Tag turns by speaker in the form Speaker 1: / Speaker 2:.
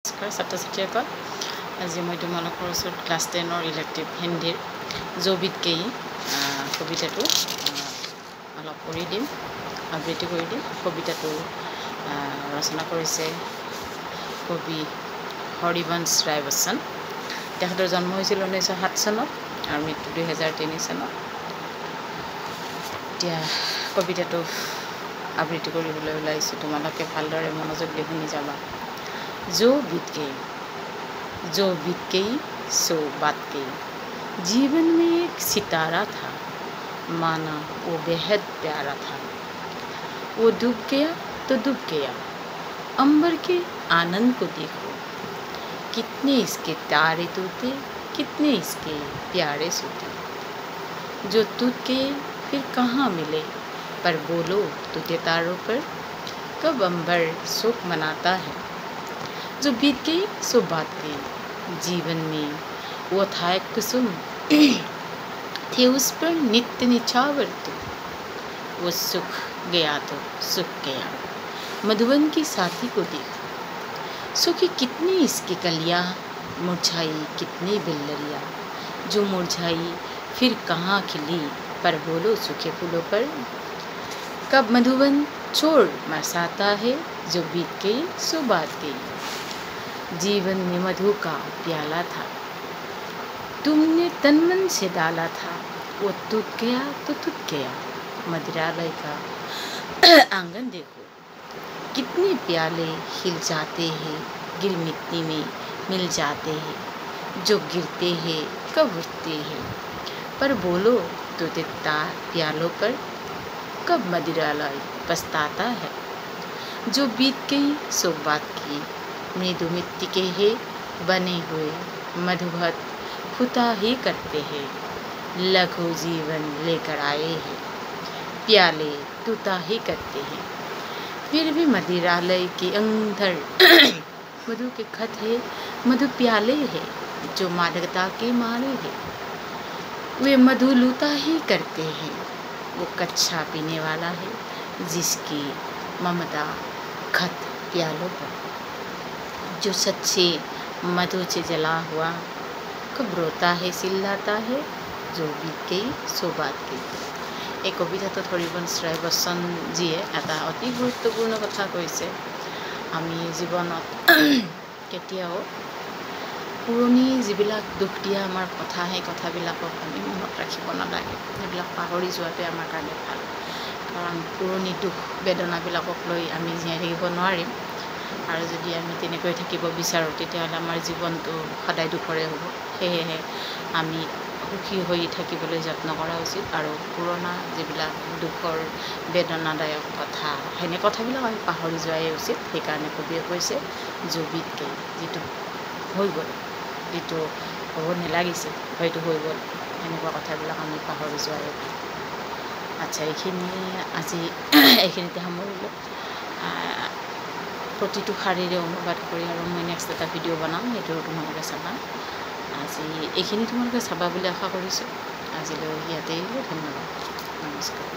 Speaker 1: নমস্কাৰ ছাত্ৰ-ছাত্ৰীসকল আজি মই তোমালোকৰ ওচৰত ক্লাছ 10 ইলেক্টিভ হিন্দীৰ জবিতকেই কবিতাটো অলপ কৰি দিম আবৃত্তি কৰি দিম কবিতাটো ৰচনা কৰিছে কবি হৰিবংশ ৰায় বচ্চন তেখেতৰ জন্ম হৈছিল 1907 চনত আৰু মৃত্যু 2003 চনত এতিয়া কবিতাটো আবৃত্তি কৰিবলৈ ওলাইছোঁ তোমালোকে ভালদৰে মনোযোগ দি শুনি যাবা जो बीत गई सो बात गई जीवन में एक सितारा था माना वो बेहद प्यारा था वो डूब गया तो डूब गया अंबर के आनंद को देखो कितने इसके तारे तोते कितने इसके प्यारे सूते जो टूट के फिर कहाँ मिले पर बोलो टूटे तारों पर कब अंबर शोक मनाता है जो बीत गई सो बात गई जीवन में वो था एक कुसुम थे उस पर नित्य निछावर तो वो सुख गया तो सुख गया मधुबन की साथी को देखो सुखी कितनी इसकी कलियाँ मुरझाई कितनी बिल्लरियाँ जो मुरझाई फिर कहाँ खिली पर बोलो सूखे फूलों पर कब मधुबन छोड़ बरसाता है जो बीत गई सो बात गई जीवन में मधु का प्याला था तुमने तन मन से डाला था वो टूट गया तो टूट गया मदिरालय का आंगन देखो कितने प्याले हिल जाते हैं गिर मिट्टी में मिल जाते हैं जो गिरते हैं कब उठते हैं पर बोलो तो देता प्यालों पर कब मदिरालय पछताता है जो बीत गई सो बात की मृदु मिट्टी के है बने हुए मधुभत खुता ही करते हैं लघु जीवन लेकर आए हैं प्याले टूटा ही करते हैं फिर भी मदिरालय के अंदर मधु के खत है मधु प्याले है जो मादकता के मारे है वे मधु लूटा ही करते हैं वो कच्चा पीने वाला है जिसकी ममता खत प्यालों पर जो सच्चे मधु से जला हुआ कब रोता है चिल्लाता है जो बीत गई सो बात गई এই কবিতাটোত হৰিবংশ ৰায় বচ্চনজীয়ে এটা অতি গুৰুত্বপূৰ্ণ কথা কৈছে আমি জীৱনত কেতিয়াও পুৰণি যিবিলাক দুখ দিয়া আমাৰ কথা সেই কথাবিলাকক আমি মনত ৰাখিব নালাগে সেইবিলাক পাহৰি যোৱাটোৱে আমাৰ কাৰণে ভাল কাৰণ পুৰণি দুখ বেদনাবিলাকক লৈ আমি জীয়াই থাকিব নোৱাৰিম আৰু যদি আমি তেনেকৈ থাকিব বিচাৰোঁ তেতিয়াহ'লে আমাৰ জীৱনটো সদায় দুখৰে হ'ব সেয়েহে আমি সুখী হৈ থাকিবলৈ যত্ন কৰা উচিত আৰু পুৰণা যিবিলাক দুখৰ বেদনাদায়ক কথা সেনে কথাবিলাক আমি পাহৰি যোৱাই উচিত সেইকাৰণে কবিয়ে কৈছে জবিতকে যিটো হৈ গ'ল যিটো হ'ব নালাগিছে হয়তো হৈ গ'ল এনেকুৱা কথাবিলাক আমি পাহৰি যোৱাই ভাল আচ্ছা আজি এইখিনিতে সামৰিলোঁ প্ৰতিটো শাৰীৰে অনুবাদ কৰি আৰু মই নেক্সট এটা ভিডিঅ' বনাম সেইটো তোমালোকে চাবা আজি এইখিনি তোমালোকে চাবা বুলি আশা কৰিছোঁ আজিলৈ ইয়াতেই ধন্যবাদ নমস্কাৰ